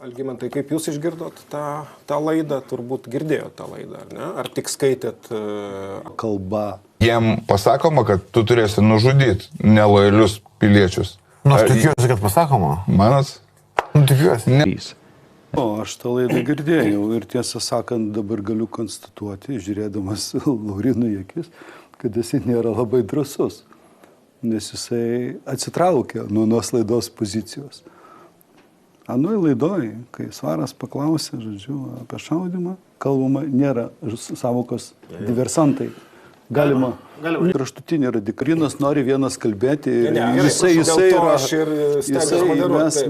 Algimantai, kaip jūs išgirdot tą laidą, turbūt girdėjot tą laidą, ar ne? Ar tik skaitėt kalba? Jiem pasakoma, kad tu turėsi nužudyti nelojalius piliečius. Aš tikiuosi, kad pasakoma. Manas? Tikiuosi. Ne. Aš tą laidą girdėjau ir tiesą sakant dabar galiu konstatuoti, žiūrėdamas Laurinui į akis, kad jis nėra labai drąsus, nes jisai atsitraukė nuo laidos pozicijos. Anoj laidoj, kai Svaras paklausė, žodžiu, apie šaudimą, kalbama nėra savokos diversantai. Galima. Kraštutinė radikalinas nori vienas kalbėti.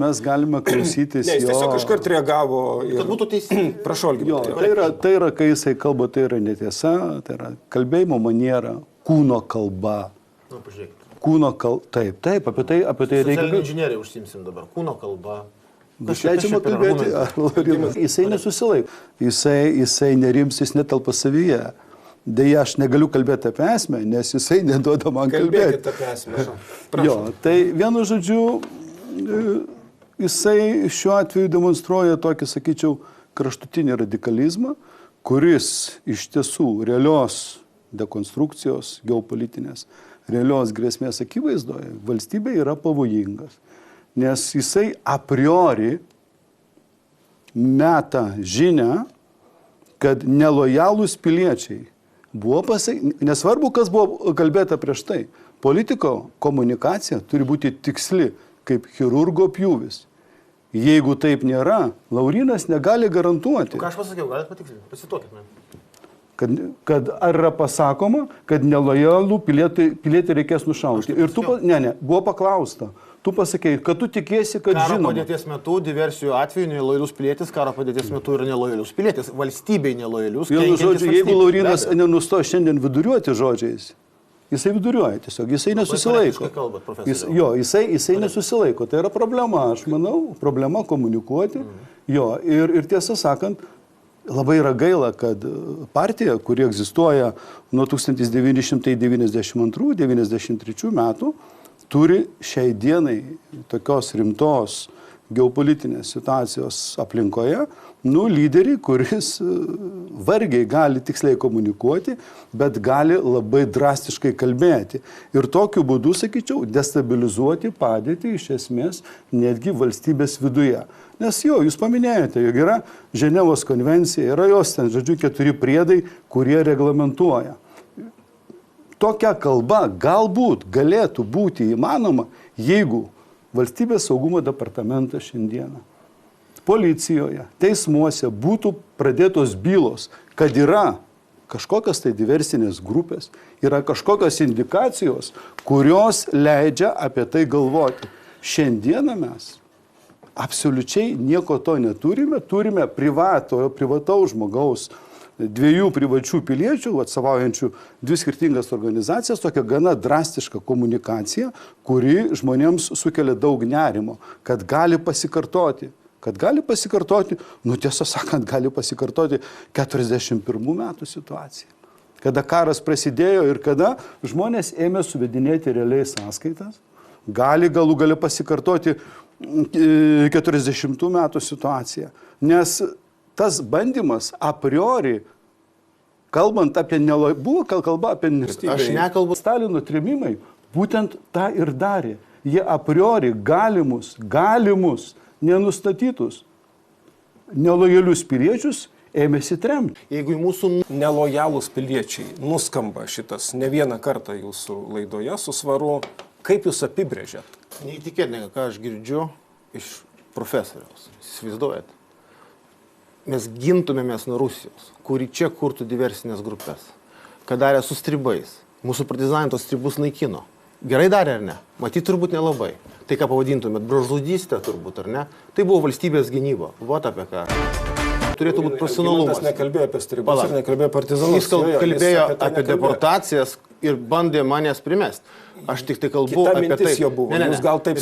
Mes galime klausytis jo. Jis tiesiog iškart reagavo. Kad būtų teisingai. Prašau, Algimantai. Tai yra, kai jisai kalba, tai yra netiesa, tai yra kalbėjimo maniera, kūno kalba. Nu, pažiūrėkite. Kūno kalba. Taip, apie tai reikia. Socialinė inžinierija užsiimsim dabar. Kūno kalba. Leidžiama kalbėti. Jisai nesusilaiko. Jisai nerimsis, jis netelpa savyje. Deja, aš negaliu kalbėti apie esmę, nes jisai neduoda man kalbėti. Kalbėkite apie esmę. Jo, tai vienu žodžiu, jisai šiuo atveju demonstruoja tokį, sakyčiau, kraštutinį radikalizmą, kuris iš tiesų realios dekonstrukcijos, geopolitinės, realios grėsmės akivaizdoje valstybė yra pavojingas. Nes jisai a priori meta žinią, kad nelojalūs piliečiai buvo nesvarbu, kas buvo kalbėta prieš tai. Politiko komunikacija turi būti tiksli, kaip chirurgo pjūvis. Jeigu taip nėra, Laurinas negali garantuoti. Ką aš pasakiau, galite patikslinti? Pasituokit man. Kad ar yra pasakoma, kad nelojalų pilietį reikės nušauti. Ir buvo paklausta. Tu pasakei, kad tu tikėsi, kad žinoma. Karo padėties metu, diversijų atveju, nelojalus pilietis, karo padėties metu yra nelojalus pilietis, valstybei nelojalus. Vienu žodžiu, jeigu Laurinas nenusto šiandien viduriuoti žodžiais, jisai viduriuoja tiesiog, jisai nesusilaiko. Jisai nesusilaiko. Tai yra problema, aš manau, problema komunikuoti. Jo, ir tiesą sakant, labai yra gaila, kad partija, kuri egzistuoja nuo 1992-1993 metų, turi šiai dienai tokios rimtos geopolitinės situacijos aplinkoje, lyderį, kuris vargiai gali tiksliai komunikuoti, bet gali labai drastiškai kalbėti. Ir tokiu būdu, sakyčiau, destabilizuoti padėtį iš esmės netgi valstybės viduje. Nes jūs paminėjote, jog yra Ženevos konvencija, yra jos ten, žodžiu, 4 priedai, kurie reglamentuoja. Tokia kalba galbūt galėtų būti įmanoma, jeigu Valstybės saugumo departamentas šiandieną policijoje, teismuose būtų pradėtos bylos, kad yra kažkokios tai diversinės grupės, yra kažkokios indikacijos, kurios leidžia apie tai galvoti. Šiandieną mes absoliučiai nieko to neturime, turime privataus žmogaus, 2 privačių piliečių, atstovaujančių 2 skirtingas organizacijas, tokia gana drastiška komunikacija, kuri žmonėms sukelia daug nerimo, kad gali pasikartoti. Tiesą sakant, gali pasikartoti 41 metų situacija. Kada karas prasidėjo ir kada žmonės ėmė suvedinėti realiai sąskaitas, gali galų gali pasikartoti 40 metų situacija. Nes tas bandymas a priori, kalbant apie buvo kalba apie Aš nekalbu. Stalino trėmimai būtent tą ir darė. Jie a priori galimus, nenustatytus, nelojalius piliečius ėmėsi tremti. Jeigu mūsų nelojalūs piliečiai nuskamba šitas ne vieną kartą jūsų laidoje su Svaru, kaip jūs apibrėžiat? Neįtikėtina, ką aš girdžiu iš profesoriaus. Įsivaizduojat? Mes gintumėmės nuo Rusijos, kuri čia kurtų diversinės grupės, ką darė su stribais. Mūsų partizanai tos stribus naikino. Gerai darė ar ne? Matyt, turbūt nelabai. Tai ką pavadintumėt, brožudystė turbūt, ar ne? Tai buvo valstybės gynyba. Vot apie ką. Turėtų būti profesionalumas. Jis nekalbėjo apie stribus ir nekalbėjo partizanus. Jis kalbėjo apie deportacijas ir bandė manęs primesti. Aš tik tai kalbu apie tai. Jo buvo. Jūs gal taip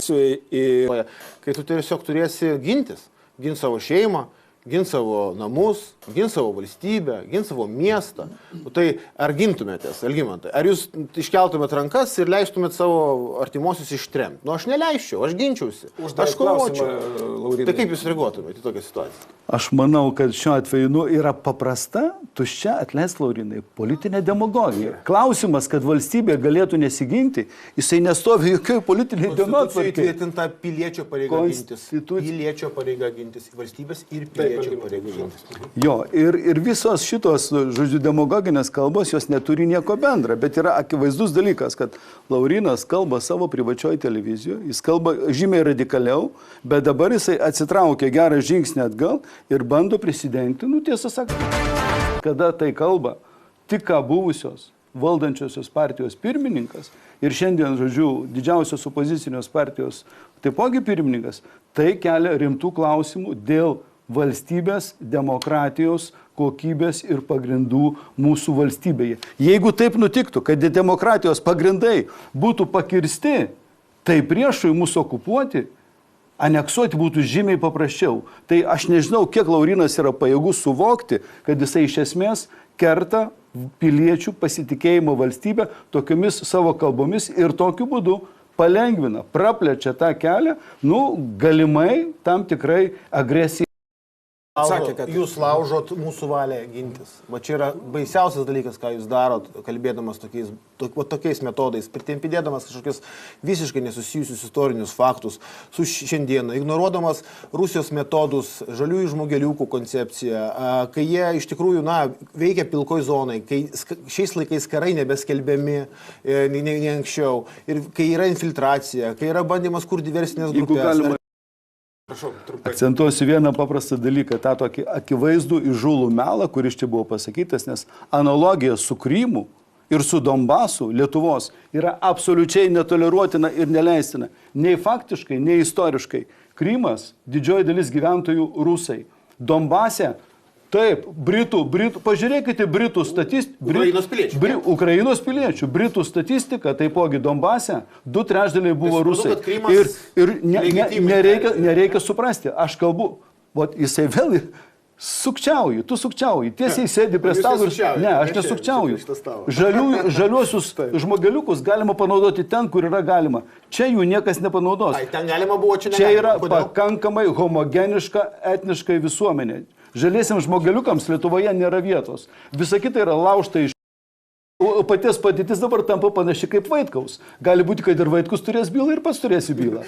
Kai tu tiesiog turėsi gintis, ginti savo šeimą, gint savo namus, gint savo valstybę, gint savo miestą. Nu, tai ar gintumėtės, Algimantai? Ar jūs iškeltumėt rankas ir leistumėt savo artimuosius ištremti? Nu, aš neleisčiau, aš ginčiausi. Aš kovočiau. Laurinai. Tai kaip jūs reaguotumėte į tokią situaciją? Aš manau, kad šiuo atveju yra paprasta, tuščia, atleisk Laurinai, politinė demagogija. Klausimas, kad valstybė galėtų nesiginti, jisai nestovi jokioj politiniai Konstitucijoje dienotvarkėje. įtvirtinta piliečio pareiga gintis. Piliečio pareiga gintis. Valstybės ir piliečio pareiga gintis. Jo, ir visos šitos, žodžiu, demagoginės kalbos, jos neturi nieko bendra, bet yra akivaizdus dalykas, kad Laurinas kalba savo privačioj televizijoje, jis kalba žymiai radikaliau, bet dabar jisai atsitraukia gerą žingsnį atgal ir bando prisidengti, nu tiesą sakant, kada tai kalba tik ką buvusios valdančiosios partijos pirmininkas ir šiandien, žodžiu, didžiausios opozicinės partijos taipogi pirmininkas, tai kelia rimtų klausimų dėl valstybės, demokratijos, kokybės ir pagrindų mūsų valstybėje. Jeigu taip nutiktų, kad demokratijos pagrindai būtų pakirsti, tai priešui mūsų okupuoti, aneksuoti būtų žymiai paprasčiau. Tai aš nežinau, kiek Laurinas yra pajėgus suvokti, kad jisai iš esmės kerta piliečių pasitikėjimo valstybę tokiomis savo kalbomis ir tokiu būdu palengvina, praplečia tą kelią, galimai tam tikrai agresijai. Sakė, kad Jūs laužot mūsų valią gintis. Va čia yra baisiausias dalykas, ką jūs darot, kalbėdamas tokiais metodais, pridėdamas kažkokius visiškai nesusijusius istorinius faktus su šiandieną, ignoruodamas Rusijos metodus, žaliųjų žmogeliukų koncepciją, kai jie iš tikrųjų, veikia pilkoj zonai, kai šiais laikais karai nebeskelbiami nei anksčiau, ir kai yra infiltracija, kai yra bandymas kurti diversinės grupės. Prašau, trumpai. Akcentuosiu vieną paprastą dalyką, tą tokį akivaizdų įžūlų melą, kuris čia buvo pasakytas, nes analogija su Krymu ir su Donbasu Lietuvos yra absoliučiai netoleruotina ir neleistina. Nei faktiškai, nei istoriškai. Krymas, didžioji dalis gyventojų rusai. Donbase, taip, Britų, pažiūrėkite Britų statistiką. Ukrainos piliečių. Ukrainos piliečių. Britų statistika, taipogi Donbase, 2/3 buvo rusai. Ir nereikia suprasti, aš kalbu, jisai vėl sukčiauji, tu sukčiauji, tiesiai sėdi prie stalo ir... Ne, aš nesukčiauju. Žaliuosius žmogeliukus galima panaudoti ten, kur yra galima. Čia jų niekas nepanaudos. Ten galima buvo, čia negalima. Čia yra pakankamai homogeniška etniškai visuomenė. Žaliesiams žmogeliukams Lietuvoje nėra vietos. Visa kita yra laužta iš... O paties padėtis dabar tampa panaši kaip Vaitkaus. Gali būti, kad ir Vaitkus turės bylą ir pats turėsi bylą.